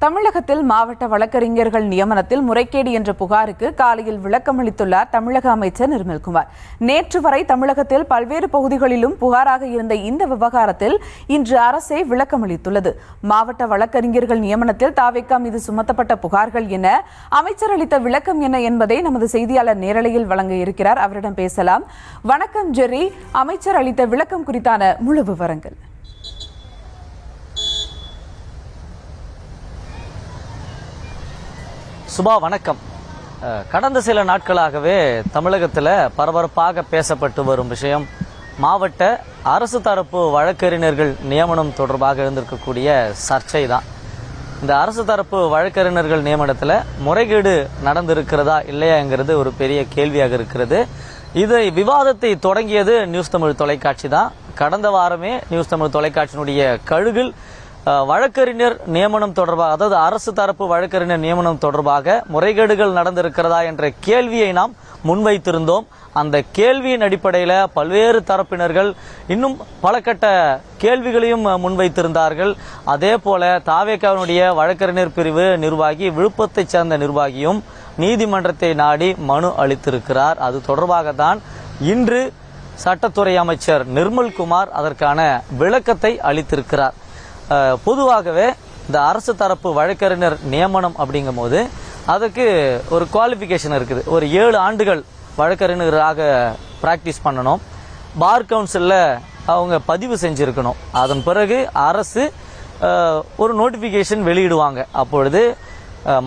தமிழகத்தில் மாவட்ட வழக்கறிஞர்கள் நியமனத்தில் முறைகேடு என்ற புகாருக்கு காலையில் விளக்கமளித்துள்ளார் தமிழக அமைச்சர் நிர்மல்குமார். நேற்று வரை தமிழகத்தில் பல்வேறு பகுதிகளிலும் புகாராக இருந்த இந்த விவகாரத்தில் இன்று அரசே விளக்கமளித்துள்ளது. மாவட்ட வழக்கறிஞர்கள் நியமனத்தில் தாவேகா மீது சுமத்தப்பட்ட புகார்கள் என, அமைச்சர் அளித்த விளக்கம் என்ன என்பதை நமது செய்தியாளர் நேரலையில் வழங்க இருக்கிறார். அவரிடம் பேசலாம். வணக்கம் ஜெர்ரி, அமைச்சர் அளித்த விளக்கம் குறித்தான முழு விவரங்கள். சுபா, வணக்கம். கடந்த சில நாட்களாகவே தமிழகத்தில் பரபரப்பாக பேசப்பட்டு வரும் விஷயம் மாவட்ட அரசு தரப்பு வழக்கறிஞர்கள் நியமனம் தொடர்பாக இருந்திருக்கக்கூடிய சர்ச்சை தான். இந்த அரசு தரப்பு வழக்கறிஞர்கள் நியமனத்தில் முறைகேடு நடந்திருக்கிறதா இல்லையாங்கிறது ஒரு பெரிய கேள்வியாக இருக்கிறது. இதை விவாதத்தை தொடங்கியது நியூஸ் தமிழ் தொலைக்காட்சி தான். கடந்த வாரமே நியூஸ் தமிழ் தொலைக்காட்சியினுடைய கழுகில் வழக்கறிஞர் நியமனம் தொடர்பாக, அதாவது அரசு தரப்பு வழக்கறிஞர் நியமனம் தொடர்பாக முறைகேடுகள் நடந்திருக்கிறதா என்ற கேள்வியை நாம் முன்வைத்திருந்தோம். அந்த கேள்வியின் அடிப்படையில் பல்வேறு தரப்பினர்கள் இன்னும் பல கட்ட கேள்விகளையும் முன்வைத்திருந்தார்கள். அதே போல தாவேகாவினுடைய வழக்கறிஞர் பிரிவு நிர்வாகி, விழுப்புரத்தைச் சேர்ந்த நிர்வாகியும் நீதிமன்றத்தை நாடி மனு அளித்திருக்கிறார். அது தொடர்பாகத்தான் இன்று சட்டத்துறை அமைச்சர் நிர்மல்குமார் அதற்கான விளக்கத்தை அளித்திருக்கிறார். பொதுவாகவே இந்த அரசு தரப்பு வழக்கறிஞர் நியமனம் அப்படிங்கும் போது அதுக்கு ஒரு குவாலிஃபிகேஷன் இருக்குது. ஒரு 7 ஆண்டுகள் வழக்கறிஞராக பிராக்டிஸ் பண்ணணும், பார் கவுன்சிலில் அவங்க பதிவு செஞ்சுருக்கணும். அதன் பிறகு அரசு ஒரு நோட்டிஃபிகேஷன் வெளியிடுவாங்க. அப்பொழுது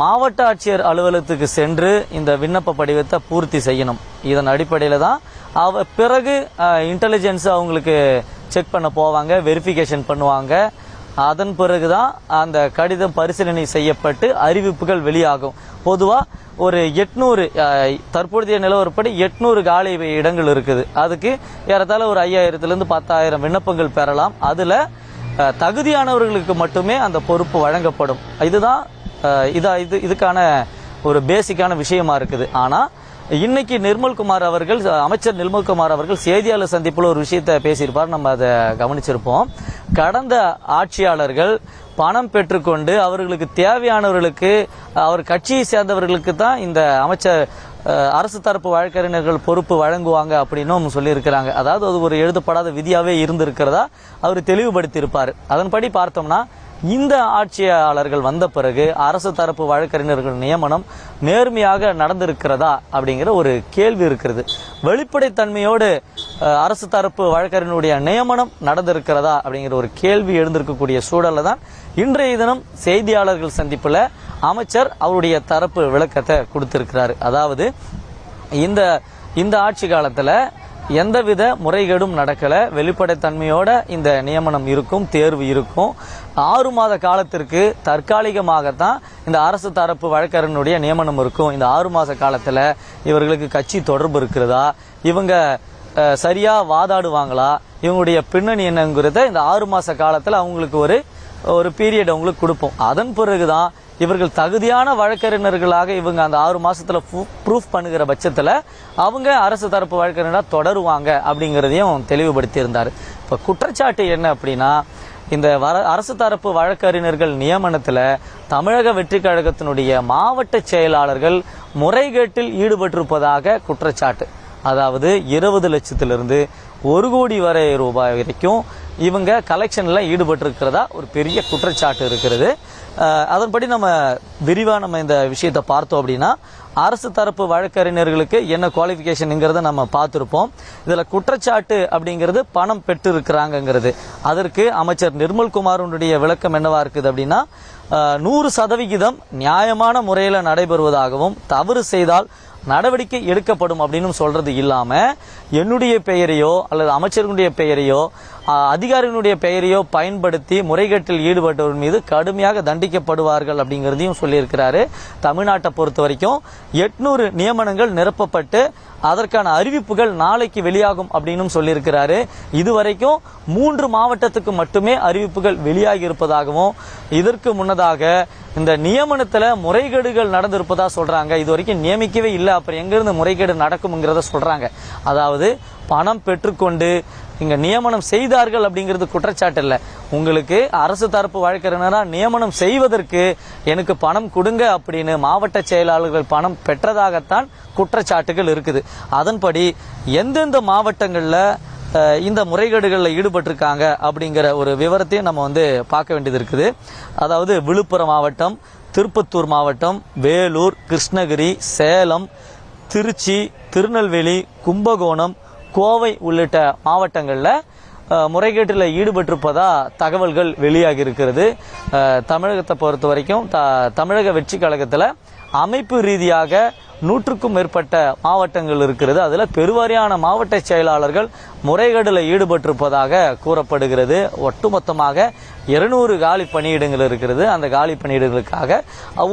மாவட்ட ஆட்சியர் அலுவலகத்துக்கு சென்று இந்த விண்ணப்ப படிவத்தை பூர்த்தி செய்யணும். இதன் அடிப்படையில் தான் பிறகு இன்டெலிஜென்ஸ் அவங்களுக்கு செக் பண்ண போவாங்க, வெரிஃபிகேஷன் பண்ணுவாங்க. அதன் பிறகுதான் அந்த கடிதம் பரிசீலனை செய்யப்பட்டு அறிவிப்புகள் வெளியாகும். பொதுவாக ஒரு 800, தற்போதைய நிலவரப்படி 800 காலி இடங்கள் இருக்குது. அதுக்கு ஏறத்தாழ ஒரு 5000 to 10,000 விண்ணப்பங்கள் பெறலாம். அதில் தகுதியானவர்களுக்கு மட்டுமே அந்த பொறுப்பு வழங்கப்படும். இதுதான் இதுக்கான ஒரு பேசிக்கான விஷயமா இருக்குது. ஆனால் இன்னைக்கு அமைச்சர் நிர்மல்குமார் அவர்கள் செய்தியாளர் சந்திப்பில் ஒரு விஷயத்தை பேசியிருப்பார், நம்ம அதை கவனிச்சிருப்போம். கடந்த ஆட்சியாளர்கள் பணம் பெற்றுக்கொண்டு அவர்களுக்கு தேவையானவர்களுக்கு, அவர் கட்சியை சேர்ந்தவர்களுக்கு தான் இந்த அமைச்சர் அரசு தரப்பு வழக்கறிஞர்கள் பொறுப்பு வழங்குவாங்க அப்படின்னு சொல்லியிருக்கிறாங்க. அதாவது அது ஒரு எழுதப்படாத விதியாவே இருந்திருக்கிறதா அவர் தெளிவுபடுத்தியிருப்பார். அதன்படி பார்த்தோம்னா இந்த ஆட்சியாளர்கள் வந்த பிறகு அரசு தரப்பு வழக்கறிஞர்கள் நியமனம் நேர்மையாக நடந்திருக்கிறதா அப்படிங்கிற ஒரு கேள்வி இருக்கிறது. வெளிப்படைத்தன்மையோடு அரசு தரப்பு வழக்கறிஞருடைய நியமனம் நடந்திருக்கிறதா அப்படிங்கிற ஒரு கேள்வி எழுந்திருக்கக்கூடிய சூழல்ல தான் இன்றைய தினம் செய்தியாளர்கள் சந்திப்புல அமைச்சர் அவருடைய தரப்பு விளக்கத்தை கொடுத்திருக்கிறார். அதாவது இந்த ஆட்சி காலத்துல எந்தவித முறைகேடும் நடக்கல, வெளிப்படைத்தன்மையோட இந்த நியமனம் இருக்கும், தேர்வு இருக்கும். 6 மாத காலத்திற்கு தற்காலிகமாகத்தான் இந்த அரசு தரப்பு வழக்கறிஞருடைய நியமனம் இருக்கும். இந்த 6 மாத காலத்துல இவர்களுக்கு கட்சி தொடர்பு இருக்கிறதா, இவங்க சரியா வாதாடுவாங்களா, இவங்களுடைய பின்னணி என்னங்கிறத இந்த 6 மாச காலத்துல அவங்களுக்கு ஒரு பீரியட் அவங்களுக்கு கொடுப்போம். அதன் பிறகுதான் இவர்கள் தகுதியான வழக்கறிஞர்களாக இவங்க அந்த 6 மாசத்துல ப்ரூஃப் பண்ணுகிற பட்சத்துல அவங்க அரசு தரப்பு வழக்கறிஞராக தொடருவாங்க அப்படிங்கிறதையும் தெளிவுபடுத்தி இருந்தார். இப்ப குற்றச்சாட்டு என்ன அப்படின்னா, இந்த அரசு தரப்பு வழக்கறிஞர்கள் நியமனத்துல தமிழக வெற்றி கழகத்தினுடைய மாவட்ட செயலாளர்கள் முறைகேட்டில் ஈடுபட்டிருப்பதாக குற்றச்சாட்டு. அதாவது 20 லட்சத்திலிருந்து 1 கோடி ரூபாய் வரைக்கும் இவங்க கலெக்ஷன்ல ஈடுபட்டிருக்கிறதா ஒரு பெரிய குற்றச்சாட்டு இருக்கிறது. அதன்படி நம்ம இந்த விஷயத்தை பார்த்தோம் அப்படின்னா, அரசு தரப்பு வழக்கறிஞர்களுக்கு என்ன குவாலிஃபிகேஷன்ங்கிறத நம்ம பார்த்திருப்போம். இதுல குற்றச்சாட்டு அப்படிங்கிறது பணம் பெற்று இருக்கிறாங்கிறது. அதற்கு அமைச்சர் நிர்மல்குமாருடைய விளக்கம் என்னவா இருக்குது அப்படின்னா, 100% நியாயமான முறையில் நடைபெறுவதாகவும், தவறு செய்தால் நடவடிக்கை எடுக்கப்படும் அப்படின்னு சொல்றது இல்லாம என்னுடைய பெயரையோ அல்லது அமைச்சர்களுடைய பெயரையோ அதிகாரிகளுடைய பெயரையோ பயன்படுத்தி முறைகேட்டில் ஈடுபட்டவர் மீது கடுமையாக தண்டிக்கப்படுவார்கள் அப்படிங்கிறதையும் சொல்லியிருக்கிறாரு. தமிழ்நாட்டை பொறுத்த வரைக்கும் 800 நியமனங்கள் நிரப்பப்பட்டு அதற்கான அறிவிப்புகள் நாளைக்கு வெளியாகும் அப்படின்னு சொல்லியிருக்கிறாரு. இதுவரைக்கும் 3 மாவட்டத்துக்கு மட்டுமே அறிவிப்புகள் வெளியாகி இருப்பதாகவும், இதற்கு முன்னதாக இந்த நியமனத்துல முறைகேடுகள் நடந்திருப்பதா சொல்றாங்க. இது வரைக்கும் நியமிக்கவே இல்லை, அப்புறம் எங்கிருந்து முறைகேடு நடக்கும்ங்கிறத சொல்றாங்க. அதாவது பணம் பெற்றுக்கொண்டு இங்க நியமனம் செய்தார்கள் அப்படிங்கிறது குற்றச்சாட்டு இல்லை. உங்களுக்கு அரசு தரப்பு வழக்கறிஞரா நியமனம் செய்வதற்கு எனக்கு பணம் கொடுங்க அப்படின்னு மாவட்ட செயலாளர்கள் பணம் பெற்றதாகத்தான் குற்றச்சாட்டுகள் இருக்குது. அதன்படி எந்தெந்த மாவட்டங்கள்ல இந்த முறைகேடுகளில் ஈடுபட்டிருக்காங்க அப்படிங்கிற ஒரு விவரத்தையும் நம்ம பார்க்க வேண்டியது இருக்குது. அதாவது விழுப்புரம் மாவட்டம், திருப்பத்தூர் மாவட்டம், வேலூர், கிருஷ்ணகிரி, சேலம், திருச்சி, திருநெல்வேலி, கும்பகோணம், கோவை உள்ளிட்ட மாவட்டங்களில் முறைகேட்டில் ஈடுபட்டிருப்பதா தகவல்கள் வெளியாகி இருக்கிறது. தமிழகத்தை பொறுத்த வரைக்கும் தமிழக வெற்றி கழகத்தில் அமைப்பு ரீதியாக 100க்கும் மேற்பட்ட மாவட்டங்கள் இருக்கிறது. அதுல பெருவாரியான மாவட்ட செயலாளர்கள் முறைகேடுல ஈடுபட்டிருப்பதாக கூறப்படுகிறது. ஒட்டுமொத்தமாக 200 காலி பணியிடங்கள் இருக்கிறது. அந்த காலி பணியிடங்களுக்காக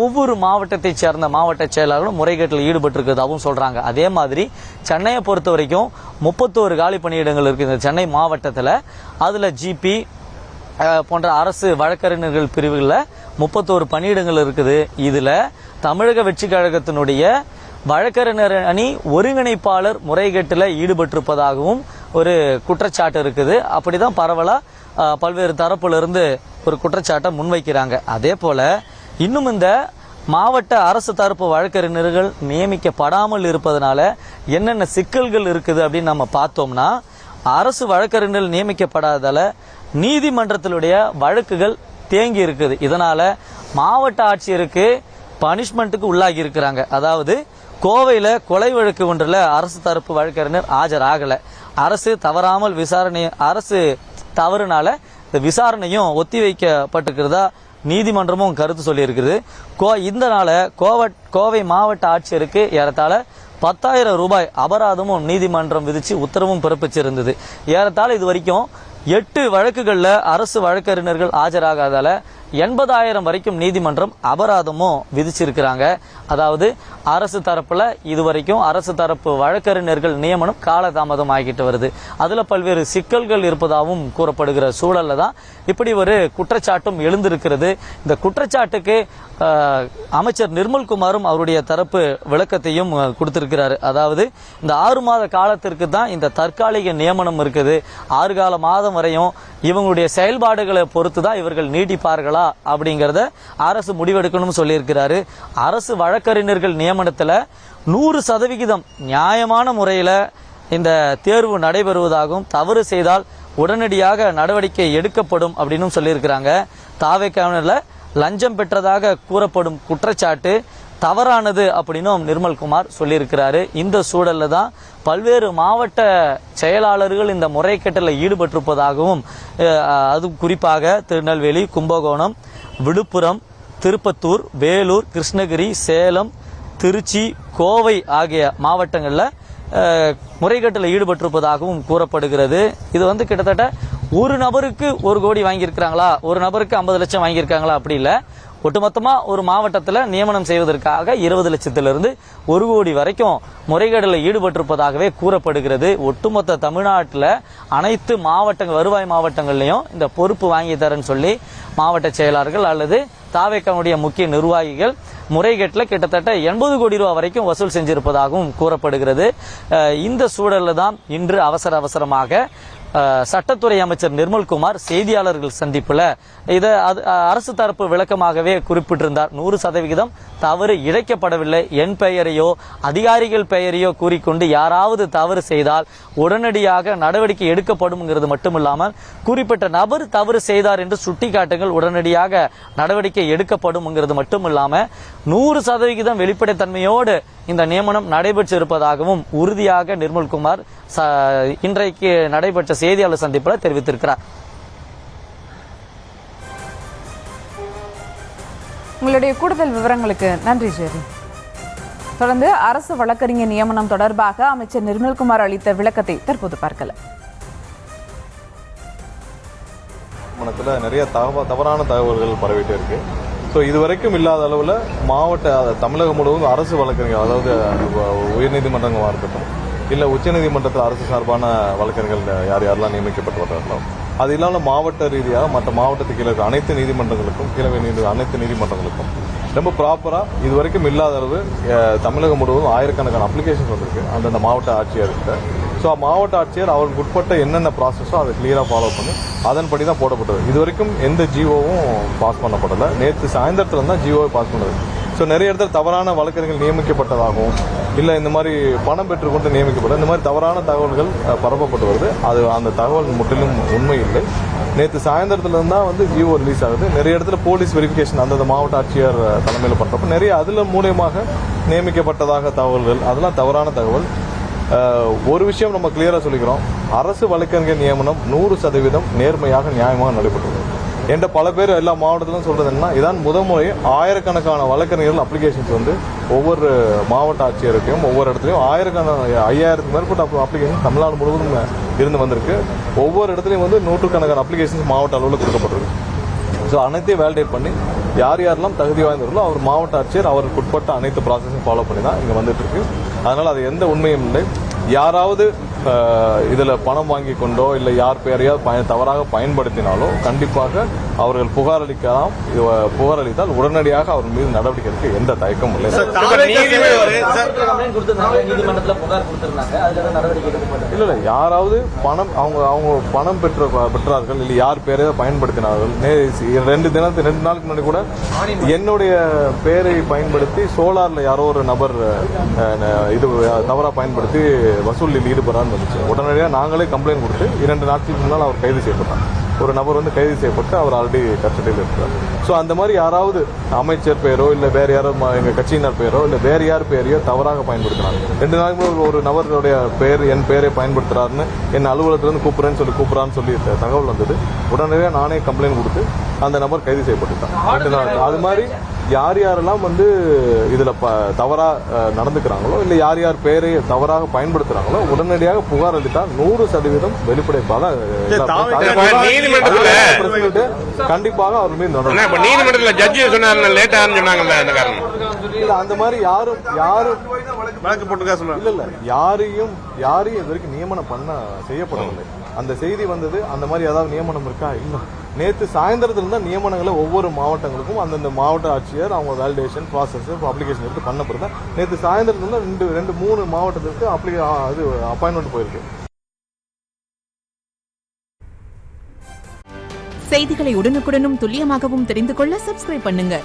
ஒவ்வொரு மாவட்டத்தை சேர்ந்த மாவட்ட செயலாளர்களும் முறைகேட்டில் ஈடுபட்டிருக்கிறதாகவும் சொல்றாங்க. அதே மாதிரி சென்னையை பொறுத்த வரைக்கும் 31 காலி பணியிடங்கள் இருக்கு இந்த சென்னை மாவட்டத்தில். அதுல ஜிபி போன்ற அரசு வழக்கறிஞர்கள் பிரிவுகளில் 31 பணியிடங்கள் இருக்குது. இதுல தமிழக வெற்றி கழகத்தினுடைய வழக்கறிஞர் அணி ஒருங்கிணைப்பாளர் முறைகேட்டில் ஈடுபட்டிருப்பதாகவும் ஒரு குற்றச்சாட்டு இருக்குது. அப்படிதான் பரவலா பல்வேறு தரப்புல இருந்து ஒரு குற்றச்சாட்டை முன்வைக்கிறாங்க. அதே போல இன்னும் இந்த மாவட்ட அரசு தரப்பு வழக்கறிஞர்கள் நியமிக்கப்படாமல் இருப்பதனால என்னென்ன சிக்கல்கள் இருக்குது அப்படின்னு நம்ம பார்த்தோம்னா, அரசு வழக்கறிஞர்கள் நியமிக்கப்படாததால நீதிமன்றத்தினுடைய வழக்குகள் தேங்கி இருக்குது. இதனால மாவட்ட ஆட்சியருக்கு பனிஷ்மெண்ட்டுக்கு உள்ளாகி இருக்கிறாங்க. அதாவது கோவையில கொலை வழக்கு ஒன்றில் அரசு தரப்பு வழக்கறிஞர் ஆஜராகல. அரசு தவறுனால விசாரணையும் ஒத்தி வைக்கப்பட்டிருக்கிறதா நீதிமன்றமும் கருத்து சொல்லி இருக்குது. இதனால கோவை மாவட்ட ஆட்சியருக்கு ஏறத்தாழ 10,000 ரூபாய் அபராதமும் நீதிமன்றம் விதிச்சு உத்தரவும் பிறப்பிச்சிருந்தது. ஏறத்தாழ இது வரைக்கும் 8 வழக்குகள்ல அரசு வழக்கறிஞர்கள் ஆஜராகாதால 80,000 வரைக்கும் நீதிமன்றம் அபராதமும் விதிச்சிருக்கிறாங்க. அதாவது அரசு தரப்புல இதுவரைக்கும் அரசு தரப்பு வழக்கறிஞர்கள் நியமனம் காலதாமதம் ஆகிட்டு வருது. அதுல பல்வேறு சிக்கல்கள் இருப்பதாகவும் கூறப்படுகிற சூழல்ல தான் இப்படி ஒரு குற்றச்சாட்டும் எழுந்திருக்கிறது. இந்த குற்றச்சாட்டுக்கு அமைச்சர் நிர்மல்குமாரும் அவருடைய தரப்பு விளக்கத்தையும் கொடுத்திருக்கிறாரு. அதாவது இந்த 6 மாத காலத்திற்கு தான் இந்த தற்காலிக நியமனம் இருக்குது. 6 மாதம் வரையும் இவங்களுடைய செயல்பாடுகளை பொறுத்து தான் இவர்கள் நீடிப்பார்களா அப்படிங்கறத அரசு முடிவெடுக்கணும்னு சொல்லியிருக்கிறாரு. அரசு வழக்கறிஞர்கள் நியமனத்துல 100% நியாயமான முறையில இந்த தேர்வு நடைபெறுவதாகவும் தவறு செய்தால் உடனடியாக நடவடிக்கை எடுக்கப்படும் அப்படின்னு சொல்லியிருக்கிறாங்க. தாவேக்காவினர்ல லஞ்சம் பெற்றதாக கூறப்படும் குற்றச்சாட்டு தவறானது அப்படின்னும் நிர்மல்குமார் சொல்லியிருக்கிறாரு. இந்த சூழல்ல தான் பல்வேறு மாவட்ட செயலாளர்கள் இந்த முறைகேட்டில் ஈடுபட்டிருப்பதாகவும், அது குறிப்பாக திருநெல்வேலி, கும்பகோணம், விழுப்புரம், திருப்பத்தூர், வேலூர், கிருஷ்ணகிரி, சேலம், திருச்சி, கோவை ஆகிய மாவட்டங்களில் முறைகேட்டில் ஈடுபட்டிருப்பதாகவும் கூறப்படுகிறது. இது கிட்டத்தட்ட ஒரு நபருக்கு 1 கோடி வாங்கியிருக்கிறாங்களா, ஒரு நபருக்கு 50 லட்சம் வாங்கியிருக்காங்களா அப்படி இல்லை. ஒட்டுமொத்தமா ஒரு மாவட்டத்தில் நியமனம் செய்வதற்காக 20 லட்சத்திலிருந்து 1 கோடி வரைக்கும் முறைகேடில் ஈடுபட்டிருப்பதாகவே கூறப்படுகிறது. ஒட்டுமொத்த தமிழ்நாட்டில் அனைத்து வருவாய் மாவட்டங்கள்லையும் இந்த பொறுப்பு வாங்கி தரேன்னு சொல்லி மாவட்ட செயலாளர்கள் அல்லது தாவேக்காவுடைய முக்கிய நிர்வாகிகள் முறைகேட்டில் கிட்டத்தட்ட 80 கோடி ரூபாய் வரைக்கும் வசூல் செஞ்சிருப்பதாகவும் கூறப்படுகிறது. இந்த சூழலில் தான் இன்று அவசரமாக சட்டத்துறை அமைச்சர் நிர்மல்குமார் செய்தியாளர்கள் சந்திப்புல இதை அரசு தரப்பு விளக்கமாகவே குறிப்பிட்டிருந்தார். 100% தவறு இழைக்கப்படவில்லை. என் பெயரையோ அதிகாரிகள் பெயரையோ கூறிக்கொண்டு யாராவது தவறு செய்தால் உடனடியாக நடவடிக்கை எடுக்கப்படும்ங்கிறது மட்டுமில்லாமல் குறிப்பிட்ட நபர் தவறு செய்தார் என்று சுட்டிக்காட்டுங்கள், உடனடியாக நடவடிக்கை எடுக்கப்படும்ங்கிறது மட்டுமில்லாம 100% வெளிப்படைத்தன்மையோடு இந்த நியமனம் நடைபெற்றிருப்பதாகவும் உறுதியாக நிர்மல்குமார் இன்றைக்கு நடைபெற்ற செய்தியாளர் சந்திப்பில் தெரிவித்திருக்கிறார். உங்களுடைய கூடுதல் விவரங்களுக்கு நன்றி ஜெரி. தொடர்ந்து அரசு வழக்கறிஞர் நியமனம் தொடர்பாக அமைச்சர் நிர்மல்குமார் அளித்த விளக்கத்தை தற்போது பார்க்கலாம். நிறைய தவறான தகவல்கள் பரவிட்டு இருக்கு. ஸோ இதுவரைக்கும் இல்லாத அளவில் தமிழகம் முழுவதும் அரசு வழக்கறிஞர்கள், அதாவது உயர்நீதிமன்றங்களாக இருக்கட்டும் இல்லை உச்சநீதிமன்றத்தில் அரசு சார்பான வழக்கறிஞர்கள் யாரெல்லாம் நியமிக்கப்பட்டு வர்றாங்களோ அது இல்லாமல் மாவட்ட ரீதியாக மற்ற மாவட்டத்துக்கு கீழே இருக்க அனைத்து நீதிமன்றங்களுக்கும் அனைத்து நீதிமன்றங்களுக்கும் ரொம்ப ப்ராப்பராக இது வரைக்கும் இல்லாத அளவு தமிழகம் முழுவதும் ஆயிரக்கணக்கான அப்ளிகேஷன்ஸ் வந்திருக்கு அந்தந்த மாவட்ட ஆட்சியர்கிட்ட. ஸோ மாவட்ட ஆட்சியர் அவருக்கு உட்பட்ட என்னென்ன ப்ராசஸோ அதை கிளியராக ஃபாலோ பண்ணி அதன்படி தான் போடப்பட்டது. இது வரைக்கும் எந்த ஜிஓவும் பாஸ் பண்ணப்படலை. நேற்று சாயந்தரத்தில் தான் ஜிஓவை பாஸ் பண்ணது. ஸோ நிறைய இடத்துல தவறான வழக்கறிஞர்கள் நியமிக்கப்பட்டதாகவும் இல்லை இந்த மாதிரி பணம் பெற்றுக்கொண்டு நியமிக்கப்பட்ட இந்த மாதிரி தவறான தகவல்கள் பரப்பப்பட்டு வருது. அது அந்த தகவல் முற்றிலும் உண்மை இல்லை. நேற்று சாயந்தரத்துலேருந்து தான் வந்து ஜிஓ ரிலீஸ் ஆகுது. நிறைய இடத்துல போலீஸ் வெரிஃபிகேஷன் அந்தந்த மாவட்ட ஆட்சியர் தலைமையில் பண்ணுறப்ப நிறைய அதில் மூலியமாக நியமிக்கப்பட்டதாக தகவல்கள் அதெல்லாம் தவறான தகவல். ஒரு விஷயம் நம்ம கிளியராக சொல்லிக்கிறோம், அரசு வழக்கறிஞர் நியமனம் 100% நேர்மையாக நியாயமாக நடைபெற்றது. என்ற பல பேர் எல்லா மாவட்டத்திலும் சொல்றது என்ன, இதான் முதன்முறை ஆயிரக்கணக்கான வழக்கறிஞர்கள் அப்ளிகேஷன்ஸ் வந்து ஒவ்வொரு மாவட்ட ஆட்சியருக்கையும் ஒவ்வொரு இடத்துலையும் 5000க்கு மேற்பட்ட அப்ளிகேஷன் தமிழ்நாடு முழுவதும் இருந்து வந்திருக்கு. ஒவ்வொரு இடத்துலையும் வந்து 100கணக்கான அப்ளிகேஷன்ஸ் மாவட்ட அளவில் கொடுக்கப்பட்டிருக்கு. ஸோ அனைத்தையும் வேலிடேட் பண்ணி யார் யாரெல்லாம் தகுதி வாய்ந்தவர்களோ அவர் மாவட்ட ஆட்சியர் அவருக்கு உட்பட்ட அனைத்து ப்ராசஸையும் ஃபாலோ பண்ணி தான் இங்கே வந்துட்டு இருக்கு. அதனால் அது எந்த உண்மையும் இல்லை. யாராவது இதில் பணம் வாங்கி கொண்டோ இல்லை யார் பேரையாவது தவறாக பயன்படுத்தினாலோ கண்டிப்பாக அவர்கள் புகார் அளிக்கலாம். புகார் அளித்தால் உடனடியாக அவர் மீது நடவடிக்கை எடுக்க எந்த தயக்கமும் இல்லை. இல்லை யாராவது பணம் அவங்க பணம் பெற்றார்கள் இல்லை யார் பேரையாவது பயன்படுத்தினார்கள். 2 நாளுக்கு முன்னாடி கூட என்னுடைய பேரை பயன்படுத்தி சோலார்ல யாரோ ஒரு நபர் இது தவறா பயன்படுத்தி வசூலில் ஈடுபடுறான்னு வந்துச்சு. உடனடியாக நாங்களே கம்ப்ளைண்ட் கொடுத்து 2 நாட்களுக்கு முன்னால் அவர் கைது செய்யப்பட்டார். ஒரு நபர் வந்து கைது செய்யப்பட்டு அவர் ஆல்ரெடி கஸ்டடியில் இருக்கிறார். ஸோ அந்த மாதிரி யாராவது அமைச்சர் பேரோ இல்லை வேறு யாரோ எங்கள் கட்சியினர் பேரோ இல்லை வேறு யார் பேரையோ தவறாக பயன்படுத்துறாங்க. 2 நாளுக்கு ஒரு நபருடைய என் பேரை பயன்படுத்துறாருன்னு என் அலுவலகத்திலிருந்து கூப்பிட்றான்னு சொல்லி தகவல் வந்தது. உடனடியாக நானே கம்ப்ளைண்ட் கொடுத்து அந்த நபர் கைது செய்யப்பட்டுட்டான் 2 நாள். அது மாதிரி யார் யாரெல்லாம் வந்து இதில் தவறா நடந்துக்கிறாங்களோ இல்லை யார் யார் பேரை தவறாக பயன்படுத்துறாங்களோ உடனடியாக புகார் அளித்தால் 100% வெளிப்படைப்பாக கண்டிப்பாக அவர் மீது நீதிமன்றத்தில் ஜட்ஜி சொன்னாங்க லேட் ஆகுன்னு சொன்னாங்கல்ல அந்த காரணம். அந்த மாதிரி யாரும் வழக்கு போட்டு இல்ல யாரையும் இது வரைக்கும் நியமனம் செய்யப்படவில்லை. அந்த செய்தி வந்தது. அந்த மாதிரி ஏதாவது நியமனம் இருக்கா? இன்னும் நேற்று சாயந்தரத்துல தான் நியமனங்களை ஒவ்வொரு மாவட்டங்களுக்கும் அந்தந்த மாவட்ட ஆட்சியர் அவங்க வேலிடேஷன் ப்ராசஸ் அப்ளிகேஷன் எடுத்து பண்ண பிறகு நேற்று சாயந்தரத்துல 2-3 மாவட்டத்திற்கு அப்பாயின்மெண்ட் போயிருக்கு. செய்திகளை உடனுக்குடனும் துல்லியமாகவும் தெரிந்து கொள்ள சப்ஸ்கிரைப் பண்ணுங்க.